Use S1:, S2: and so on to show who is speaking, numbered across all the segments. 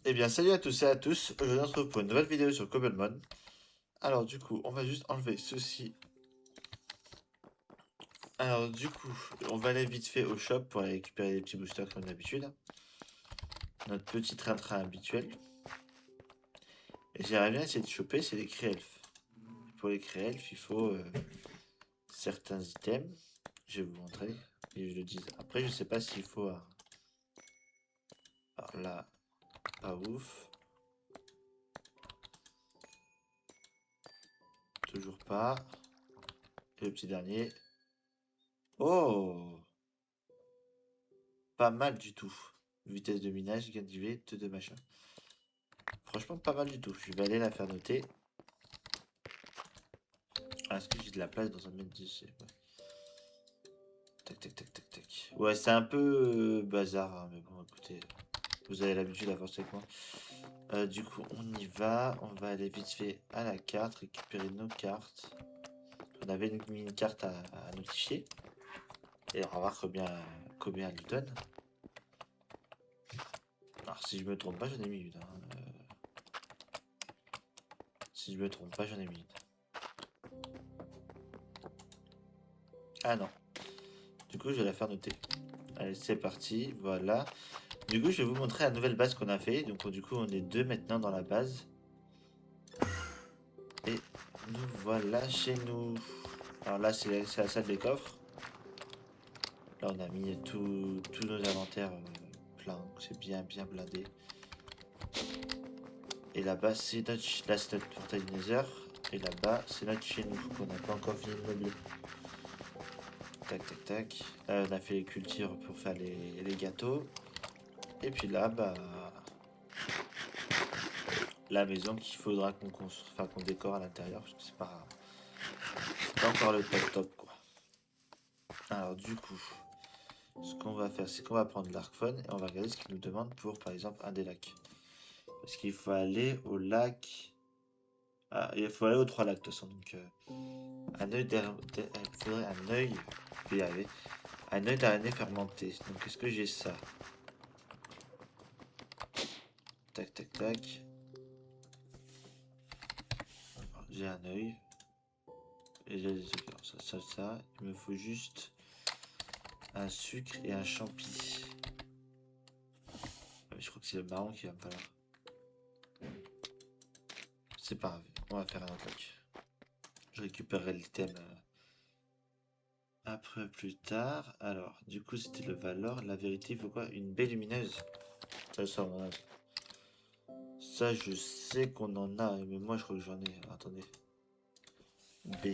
S1: Eh bien, salut à tous et à tous. Je vous retrouve pour une nouvelle vidéo sur Cobblemon. Alors, du coup, on va juste enlever ceci. Alors, du coup, on va aller vite fait au shop pour aller récupérer les petits boosters comme d'habitude. Notre petit train-train habituel. Et j'aimerais bien essayer de choper, c'est les créelfs. Pour les créelfs, il faut certains items. Je vais vous montrer. Et je le dis. Après, je sais pas s'il faut. Alors là, pas ouf. Toujours pas. Et le petit dernier. Oh! Pas mal du tout. Vitesse de minage, gain d'IV, de machin. Franchement, pas mal du tout. Je vais aller la faire noter. Ah, est-ce que j'ai de la place dans un mètre 10? Ouais. Tac, tac, tac, tac, tac. Ouais, c'est un peu bazar, hein, mais bon, écoutez, vous avez l'habitude d'avoir avec moi. Du coup, on y va. On va aller vite fait à la carte, récupérer nos cartes. On avait mis une carte à notifier. Et on va voir combien elle nous donne. Alors, si je me trompe pas, j'en ai mis une. Hein. Si je me trompe pas, j'en ai mis une. Ah non. Du coup, je vais la faire noter. Allez, c'est parti. Voilà. Du coup, je vais vous montrer la nouvelle base qu'on a fait. Donc, du coup, on est deux maintenant dans la base. Et nous voilà chez nous. Alors là, c'est la salle des coffres. Là, on a mis tous nos inventaires pleins. C'est bien blindé. Et là-bas, c'est notre portail du Nether. Et là-bas, c'est notre chez nous. Qu'on n'a pas encore fini de meubler. Tac, tac, tac. On a fait les cultures pour faire les gâteaux. Et puis là, bah, la maison qu'il faudra qu'on construise, enfin qu'on décore à l'intérieur, parce que c'est pas encore le top quoi. Alors du coup, ce qu'on va faire, c'est qu'on va prendre l'Arkphone et on va regarder ce qu'il nous demande pour par exemple un des lacs. Parce qu'il faut aller au lac. Ah, il faut aller aux trois lacs de toute façon. Donc un œil il faudrait un œil. Je vais y arriver. Un œil d'araignée fermenté. Donc est-ce que j'ai ça? Tac tac tac. J'ai un œil. Et j'ai des trucs. Alors, ça. Il me faut juste un sucre et un champi. Je crois que c'est le marron qui va me falloir. C'est pas grave, on va faire un autre lock. Je récupérerai l'item après plus tard. Alors, du coup, c'était le Valor. La vérité, il faut quoi? Une baie lumineuse. Ça, on en a. Ça, je sais qu'on en a, mais moi, je crois que j'en ai. Attendez. B.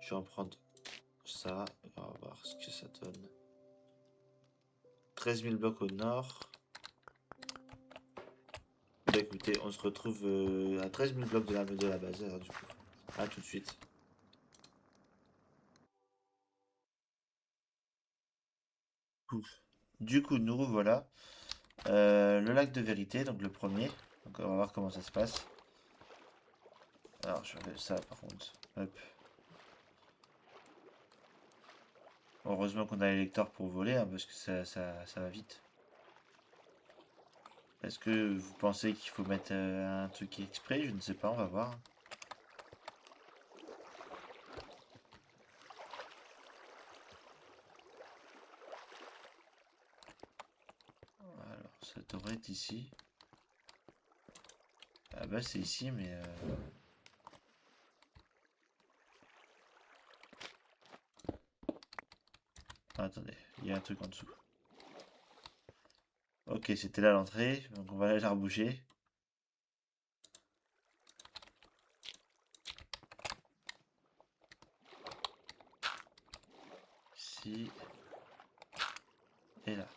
S1: Je vais en prendre ça. On va voir ce que ça donne. 13 000 blocs au nord. Bah écoutez, on se retrouve à 13 000 blocs de la base, alors du coup. À tout de suite. Du coup, nous revoilà. Le lac de vérité, donc le premier. Donc on va voir comment ça se passe. Alors je fais ça par contre. Hop. Heureusement qu'on a les lecteurs pour voler, hein, parce que ça va vite. Est-ce que vous pensez qu'il faut mettre un truc exprès? Je ne sais pas, on va voir. Alors ça devrait être ici. Ah bah c'est ici, mais... Ah, attendez, il y a un truc en dessous. Ok, c'était là l'entrée, donc on va aller la reboucher. Ici. Et là.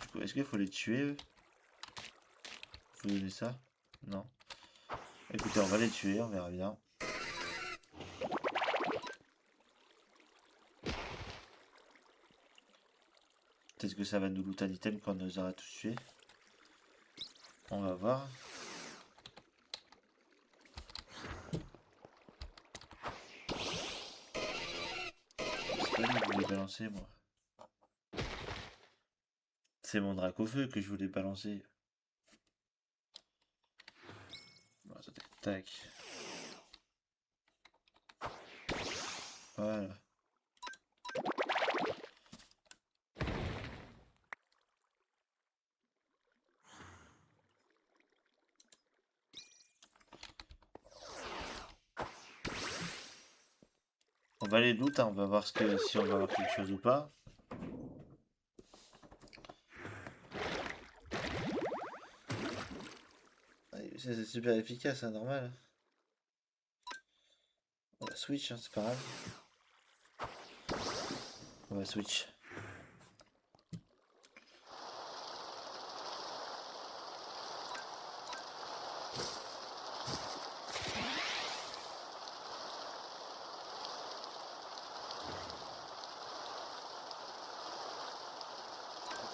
S1: Du coup, est-ce qu'il faut les tuer? Faut donner ça? Non. Écoutez, on va les tuer, on verra bien. Peut-être que ça va nous loot un item quand on nous aura tous tués. On va voir. C'est pas lui que je voulais balancer, moi. C'est mon drac au feu que je voulais balancer. Bon, attendez, tac. Voilà. On va aller loot, hein, on va voir si on va avoir quelque chose ou pas. C'est super efficace, hein, normal. On va switch, hein, c'est pas grave. On va switch.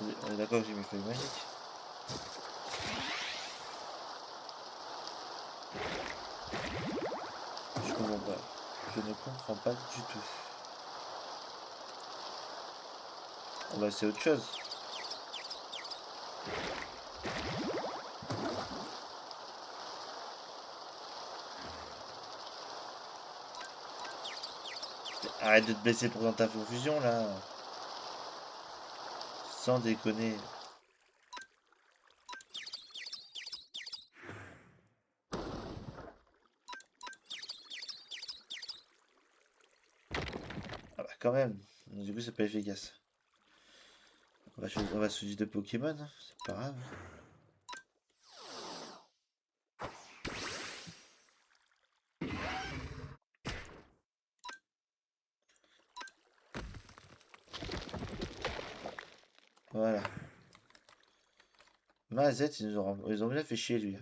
S1: On est d'accord que j'ai mes feuilles magiques. Je comprends pas. Je ne comprends pas du tout. On va essayer autre chose. Arrête de te blesser pour dans ta confusion là. Sans déconner. Ah bah quand même. Du coup c'est pas efficace. On va switch de Pokémon, hein, c'est pas grave. Voilà. Mazette, ils ont bien fait chier lui.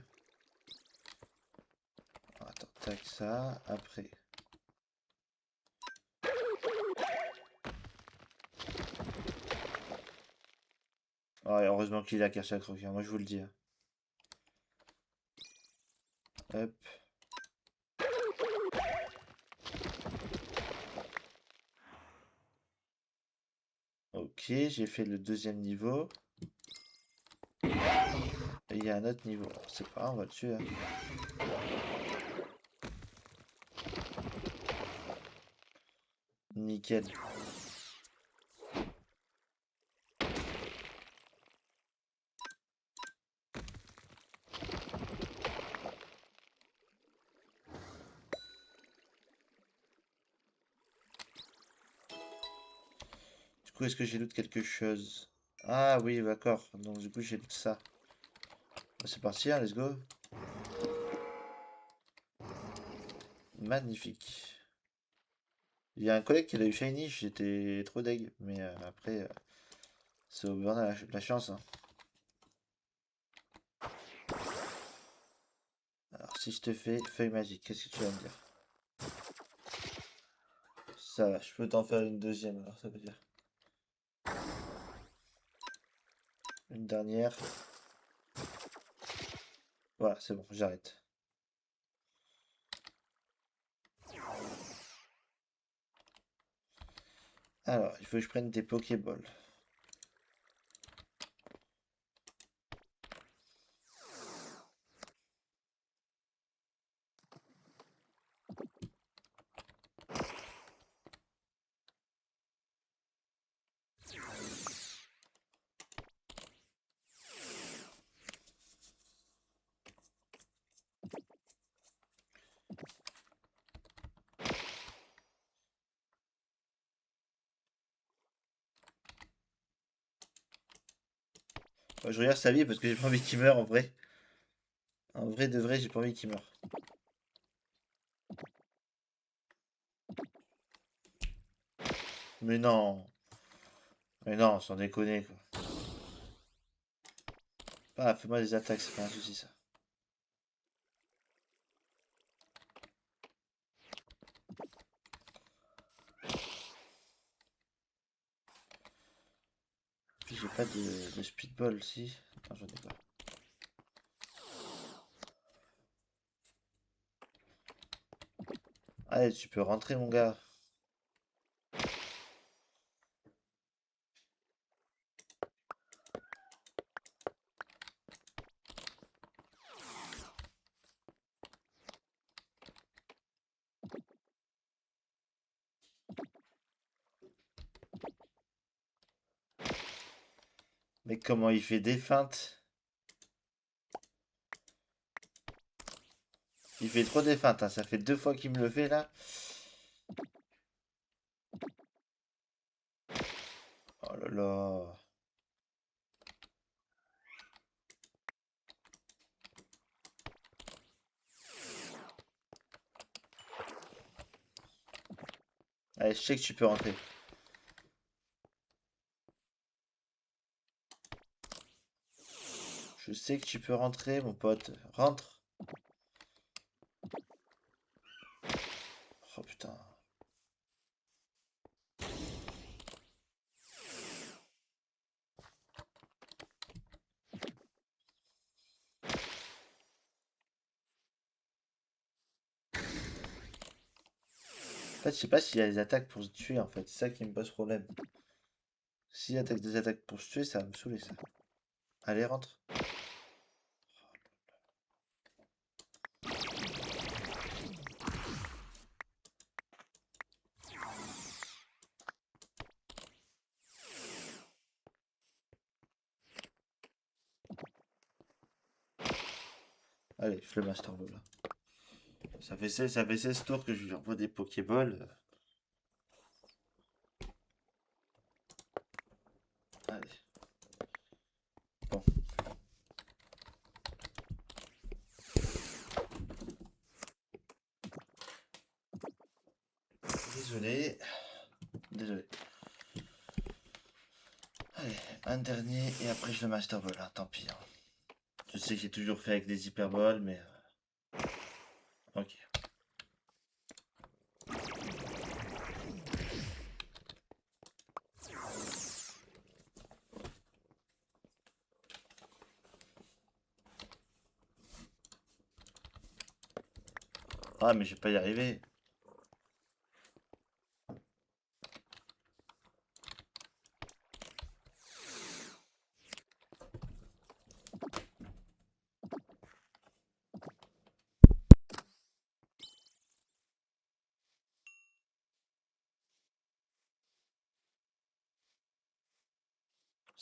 S1: Attends, tac, ça, après. Ouais, heureusement qu'il a caché à croquer, moi je vous le dis, hein. Hop. Ok, j'ai fait le deuxième niveau. Et il y a un autre niveau. C'est pas grave, on va le tuer, hein. Nickel. Du coup, est-ce que j'ai loot quelque chose? Ah oui, d'accord. Donc du coup, j'ai loot ça. Bah, c'est parti, hein, let's go. Magnifique. Il y a un collègue qui l'a eu shiny, j'étais trop deg. Mais après, c'est au beurre la chance, hein. Alors, si je te fais feuille magique, qu'est-ce que tu vas me dire? Ça va, je peux t'en faire une deuxième, alors ça veut dire. Une dernière. Voilà, c'est bon, j'arrête. Alors, il faut que je prenne des Pokéballs. Je regarde sa vie parce que j'ai pas envie qu'il meure en vrai. En vrai de vrai, j'ai pas envie qu'il meure. Mais non. Mais non, sans déconner quoi. Ah, fais-moi des attaques, c'est pas un souci ça. Puis j'ai pas de speedball si. Attends, j'en ai pas. Allez, tu peux rentrer mon gars. Mais comment il fait des feintes? Il fait trop des feintes, hein. Ça fait 2 fois qu'il me le fait là. Oh là là. Allez, je sais que tu peux rentrer. Je sais que tu peux rentrer, mon pote. Rentre. Oh putain. En fait, je sais pas s'il y a des attaques pour se tuer en fait. C'est ça qui me pose problème. S'il y a des attaques pour se tuer, ça va me saouler ça. Allez, rentre. Allez, je le Master Ball là. Ça fait 16 tours que je lui envoie des Pokéballs. Allez. Bon. Désolé. Désolé. Allez, un dernier et après je le Master Ball, hein, tant pis, hein. Je sais que j'ai toujours fait avec des hyperboles, mais... Ok. Ah, mais je vais pas y arriver.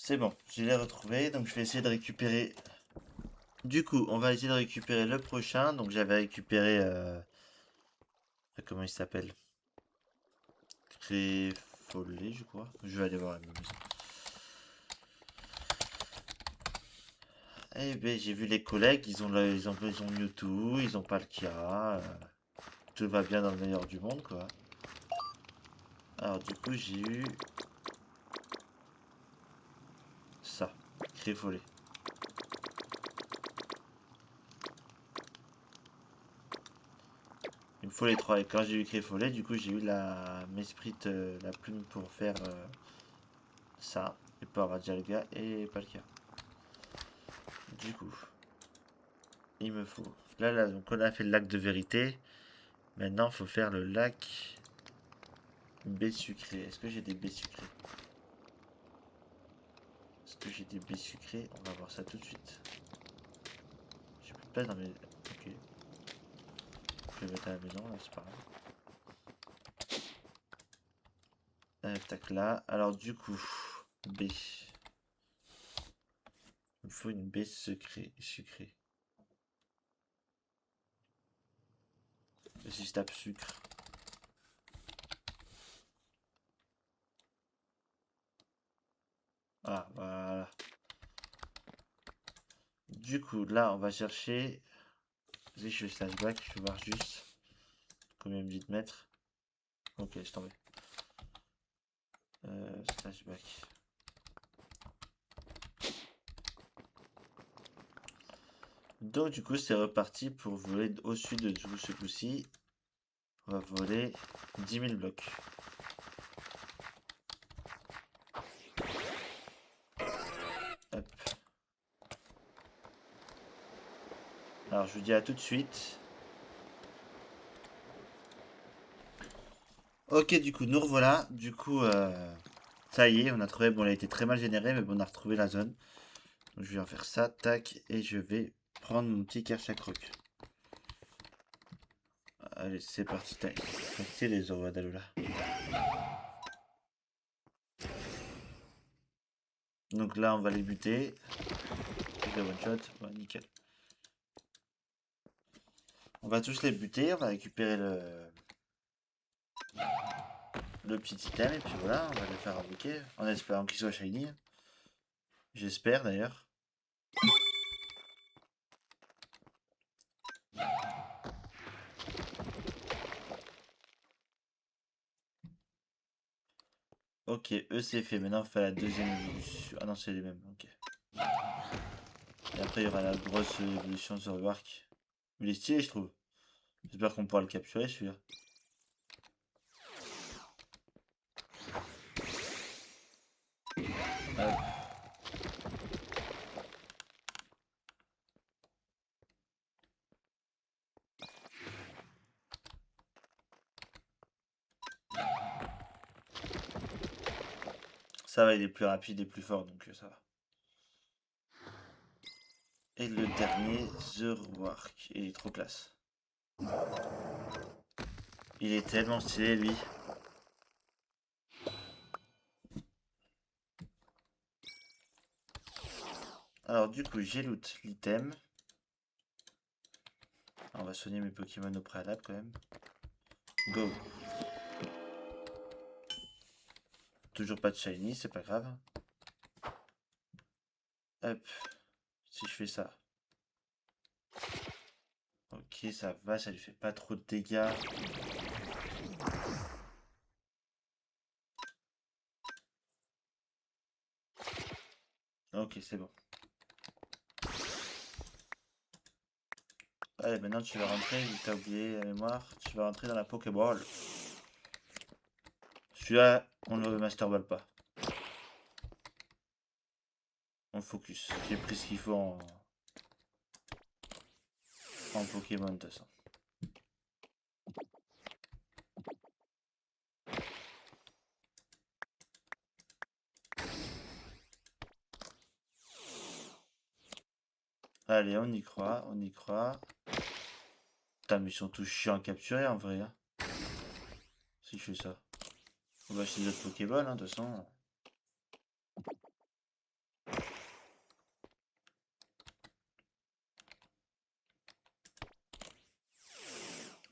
S1: C'est bon, je l'ai retrouvé, donc je vais essayer de récupérer. Du coup, on va essayer de récupérer le prochain. Donc j'avais récupéré... comment il s'appelle? Créfollet, je crois. Je vais aller voir la maison. Eh ben, j'ai vu les collègues, ils ont Mewtwo, ils ont Palkia. Tout va bien dans le meilleur du monde, quoi. Alors du coup, j'ai eu ça, Créfollet. Il me faut les trois. Et quand j'ai eu Créfollet, du coup, j'ai eu la Mesprit, la plume pour faire ça. Et pour avoir Dialga et Palkia. Du coup, il me faut. Là, donc on a fait le lac de vérité. Maintenant, il faut faire le lac baie sucrée. Est-ce que j'ai des baies sucrées? Est-ce que j'ai des baies sucrées? On va voir ça tout de suite. J'ai plus de place dans mes... Ok. Je vais mettre à la maison, là, c'est pas grave. Tac là. Alors du coup, B. Il me faut une baie sucrée. Et si je tape sucre. Ah, voilà. Du coup, là, on va chercher. Si je fais slash back, je vais voir juste combien il me dit de mettre. Ok, je t'en vais. Slash back. Donc, du coup, c'est reparti pour voler au-dessus de tout ce coup-ci. On va voler 10 000 blocs. Hop. Alors, je vous dis à tout de suite. Ok, du coup, nous revoilà. Du coup, ça y est, on a trouvé. Bon, elle a été très mal générée, mais bon, on a retrouvé la zone. Donc, je vais en faire ça, tac, et je vais prendre mon petit Kerchakroc. Allez, c'est parti, tac. C'est les Zoroadalola. Donc là, on va les buter. Avec le one shot. Ouais, nickel. On va tous les buter. On va récupérer le petit item. Et puis voilà, on va les faire invoquer. En espérant qu'ils soient shiny. J'espère d'ailleurs. Ok, eux c'est fait. Maintenant, on fait la deuxième évolution. Ah non, c'est les mêmes. Ok. Et après, il y aura la grosse évolution sur le arc. Il est stylé, je trouve. J'espère qu'on pourra le capturer, celui-là. Hop. Ça va, il est plus rapide et plus fort, donc ça va. Et le dernier, The Wark. Il est trop classe. Il est tellement stylé, lui. Alors, du coup, j'ai loot l'item. On va soigner mes Pokémon au préalable, quand même. Go. Toujours pas de shiny, c'est pas grave. Hop. Si je fais ça. Ok, ça va, ça lui fait pas trop de dégâts. Ok, c'est bon. Allez, maintenant tu vas rentrer, vu que t'as oublié la mémoire. Tu vas rentrer dans la Pokéball. Celui-là, on ne le Master Ball pas. On focus. J'ai pris ce qu'il faut en Pokémon de toute façon. Allez, on y croit, on y croit. Putain, mais ils sont tous chiants à capturer en vrai. Hein. Si je fais ça. On va acheter d'autres Pokéballs, hein, de toute façon.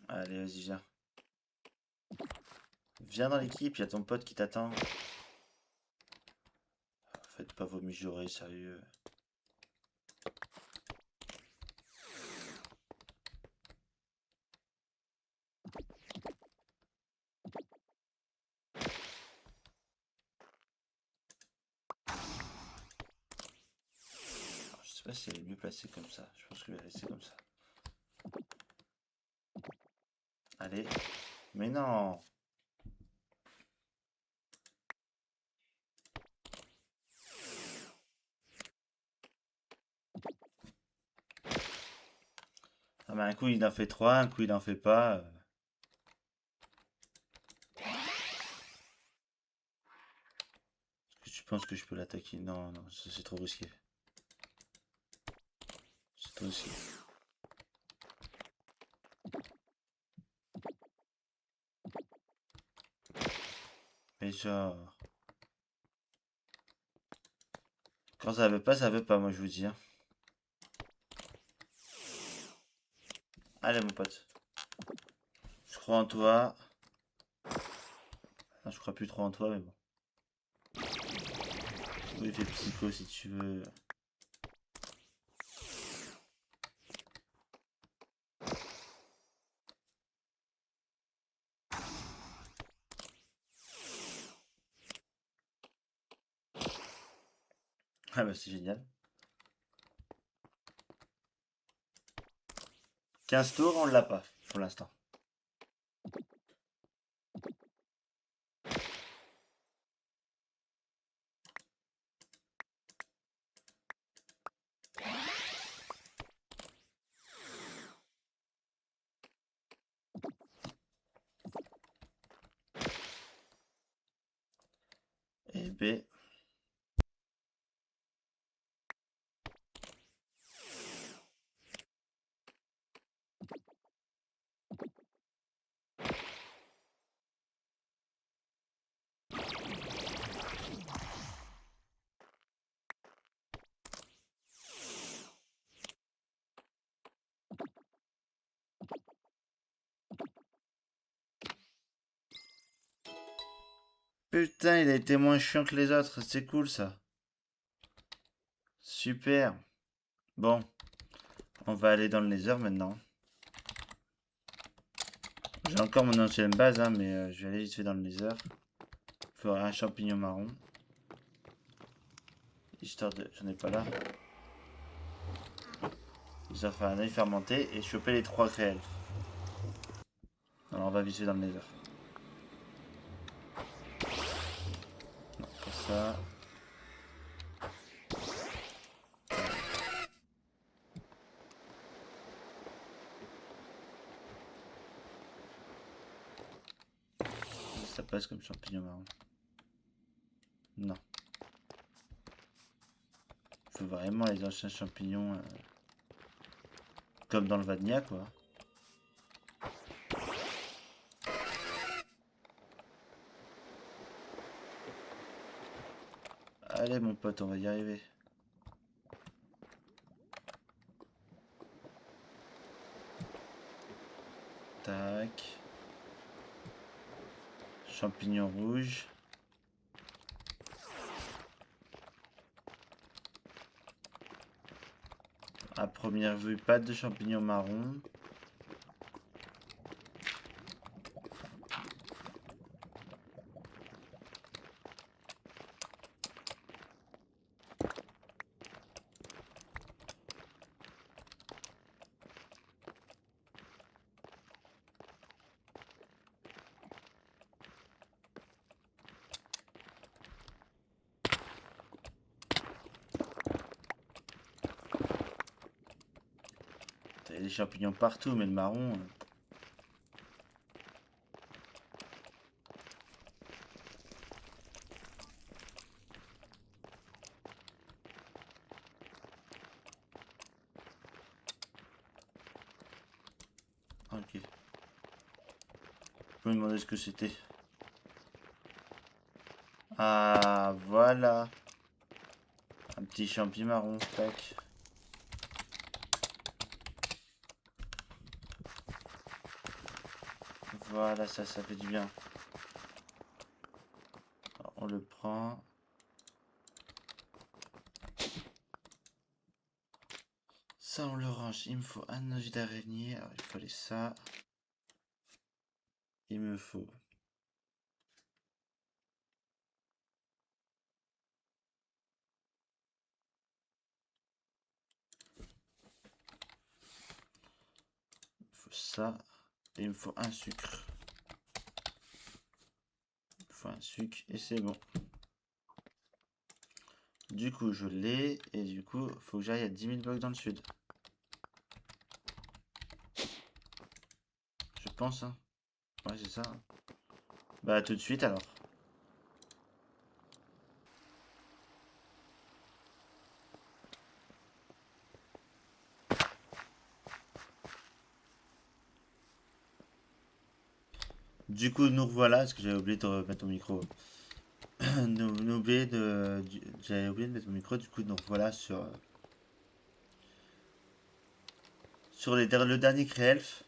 S1: Allez, vas-y, viens. Viens dans l'équipe, il y a ton pote qui t'attend. Faites pas vos mijaurées, sérieux. Alors, je sais pas si elle est mieux placée comme ça. Je pense que je vais la laisser comme ça. Allez. Mais non. Ah bah un coup il en fait 3, un coup il en fait pas. Est-ce que tu penses que je peux l'attaquer? Non, non, c'est trop risqué. C'est trop risqué. Mais genre... Quand ça veut pas, moi je vous dis. Hein. Allez mon pote. Je crois en toi. Non, je crois plus trop en toi, mais bon. Oui, fais psycho si tu veux. Ah bah c'est génial. 15 tours, on l'a pas pour l'instant. Et B. Putain, il a été moins chiant que les autres. C'est cool ça. Super. Bon, on va aller dans le Nether maintenant. J'ai encore mon ancienne base, hein, mais je vais aller vite fait dans le Nether. Il faudra un champignon marron. Histoire de... J'en ai pas là. Ça fera un œil fermenté et choper les 3 créels. Alors on va vite fait dans le Nether. Non, pas ça. Ça passe comme champignon marron. Non. Faut vraiment les anciens champignons comme dans le Vadnia quoi. Allez mon pote, on va y arriver. Tac. Champignons rouges. À première vue, pas de champignons marrons. Il y a des champignons partout, mais le marron... Ok. Vous pouvez me demander ce que c'était. Ah, voilà. Un petit champignon marron, tac. Voilà, ça fait du bien. Alors, on le prend. Ça, on le range. Il me faut un œuf d'araignée. Alors, il fallait ça. Il me faut... ça. Et il me faut un sucre. Il me faut un sucre et c'est bon. Du coup, je l'ai. Et du coup, faut que j'aille à 10 000 blocs dans le sud. Je pense, hein. Ouais, c'est ça. Bah, tout de suite alors. Du coup, nous revoilà, parce que j'avais oublié de remettre mon micro. J'avais oublié de mettre mon micro, du coup, nous revoilà sur le dernier Créelf.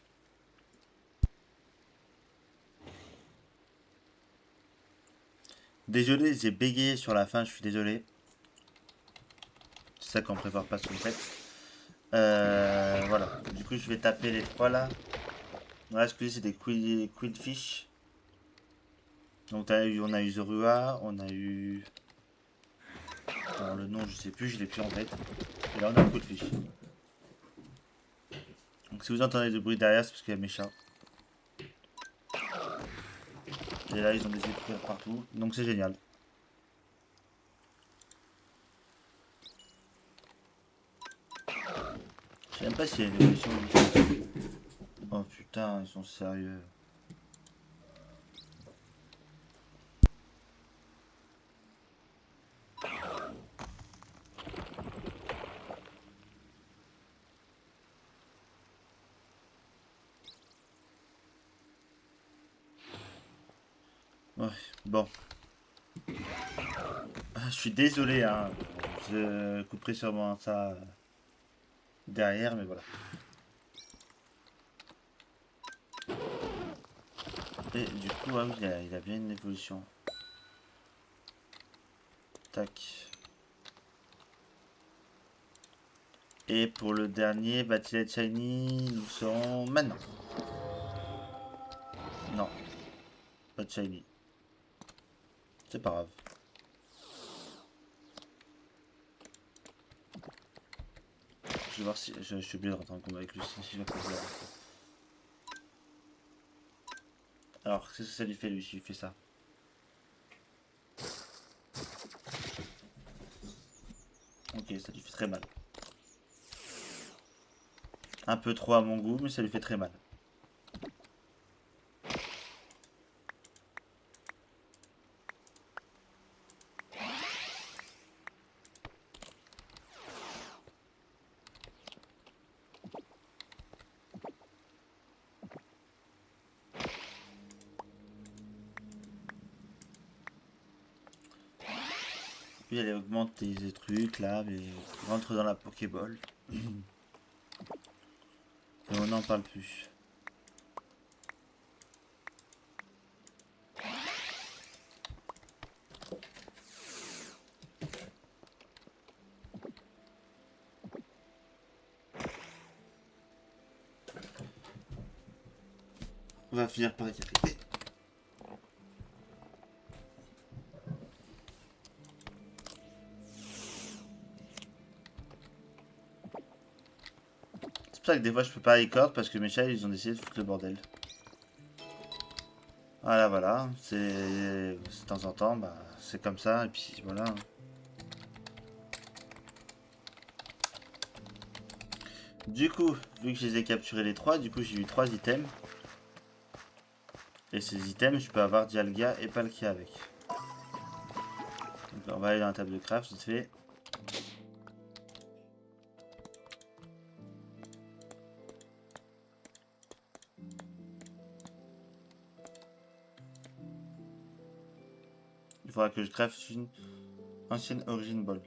S1: Désolé, j'ai bégayé sur la fin, je suis désolé. C'est ça qu'on prépare pas sur le fait. Voilà, du coup, je vais taper les 3 là. Voilà, ce que c'est des quillfish. Donc on a eu Zorua, on a eu... Alors le nom je sais plus, je l'ai plus en tête. Et là on a Quillfish. Donc si vous entendez du bruit derrière, c'est parce qu'il y a mes chats. Et là ils ont des épées partout, donc c'est génial. Je sais même pas s'il y a une évolution. Oh putain, ils sont sérieux. Ouais, bon. Je suis désolé, hein. Je couperai sûrement ça derrière, mais voilà. Et du coup, ah oui, il a bien une évolution. Tac. Et pour le dernier, va-t-il être shiny? Nous serons maintenant. Non. Pas de shiny. C'est pas grave. Je vais voir si... Je suis obligé de rentrer en combat avec lui si je vais pas le faire. Alors, qu'est-ce que ça lui fait lui s'il fait ça? Ok, ça lui fait très mal. Un peu trop à mon goût, mais ça lui fait très mal. Puis elle augmente tes trucs là, mais rentre dans la Pokéball. Et on n'en parle plus. On va finir par y arriver. C'est pour ça que des fois je peux pas record parce que mes chats ils ont décidé de foutre le bordel. Voilà, voilà. C'est de temps en temps, bah c'est comme ça et puis voilà. Du coup, vu que je les ai capturés les trois, du coup j'ai eu 3 items. Et ces items, je peux avoir Dialga et Palkia avec. Donc on va aller dans la table de craft, vite fait. Il faudra que je craft une ancienne Origin Ball.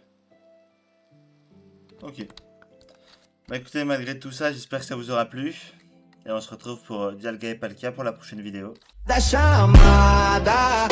S1: Ok. Bah écoutez, malgré tout ça, j'espère que ça vous aura plu. Et on se retrouve pour Dialga et Palkia pour la prochaine vidéo.
S2: Da chamada